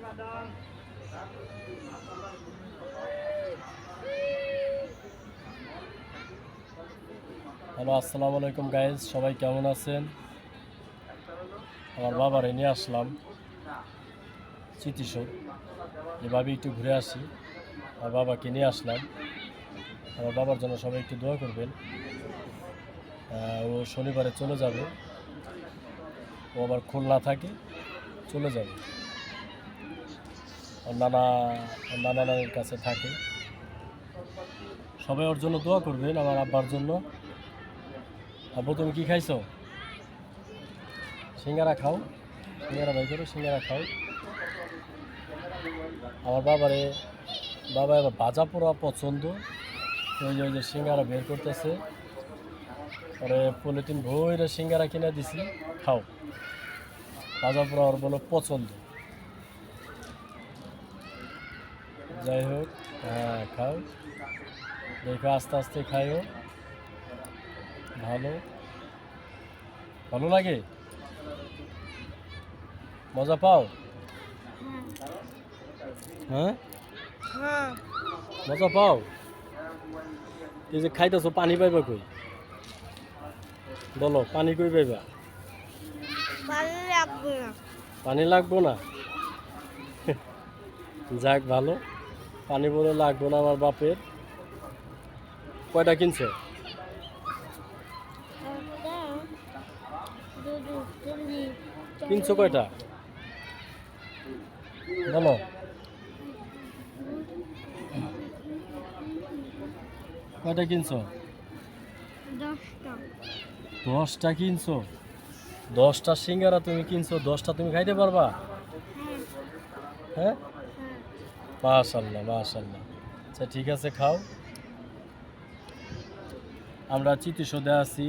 Hello, আসসালামু আলাইকুম guys, সবাই কেমন আছেন? আমার বাবারে নিয়ে আসলাম স্মৃতিসৌধ, এভাবে একটু ঘুরে আসি। আমার বাবাকে নিয়ে আসলাম। আমার বাবার জন্য সবাই একটু দোয়া করবেন। ও শনিবারে চলে যাবে, ও আবার খুলনা থাকে, চলে যাবে। ওর নানা নানির কাছে থাকে। সবাই ওর জন্য দোয়া করবেন, আমার আব্বার জন্য। আব্বু, তুমি কি খাইছো? সিঙ্গারা খাও, সিঙ্গারা বাই করো, সিঙ্গারা খাও। আমার বাবা এবার ভাজা পোড়া পছন্দ। ওই যে সিঙ্গারা বের করতেছে, পরে পলিথিন ভইরা সিঙ্গারা কিনে দিছি, খাও। ভাজা পোড়া ওর বলো পছন্দ। যাই হোক, হ্যাঁ খাও, দেখো আস্তে আস্তে খাইও। ভালো ভালো লাগে, মজা পাও? হ্যাঁ, মজা পাও? এই যে খাইতেছো, পানি পাইবা কই? বলো, পানি কই পাইবা? পানি লাগবো না? যাক ভালো, পানি বলে লাগবো না আমার বাপের। কয়টা কিনছো? কিনছো কয়টা বলো? কয়টা কিনছো? 10টা কিনছো? 10টা সিঙ্গারা তুমি কিনছো, 10টা তুমি খাইতে পারবা? হ্যাঁ, মাশাল্লাহ মাশাল্লাহ। আচ্ছা ঠিক আছে, খাও। আমরা স্মৃতিসৌধে আছি,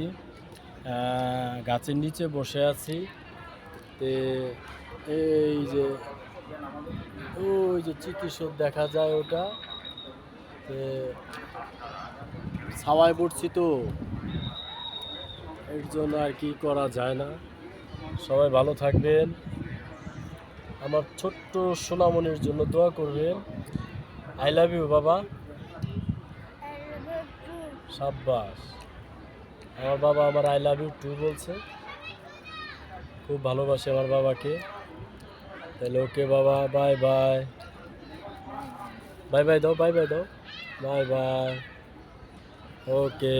গাছের নিচে বসে আছি। তে এই যে ওই যে স্মৃতিসৌধ দেখা যায়, ওটা ছাওয়ায় পড়ছি তো, এর জন্য আর কি করা যায় না। সবাই ভালো থাকবেন, আমার ছোট্ট সোনামণির জন্য দোয়া করবেন। আই লাভ ইউ বাবা। সাব্বাস, আমার বাবা আমার আই লাভ ইউ টু বলছে। খুব ভালোবাসে আমার বাবাকে। তাহলে ওকে বাবা, বাই বাই। বাই বাই দাও, বাই বাই দাও, বাই বাই। ওকে।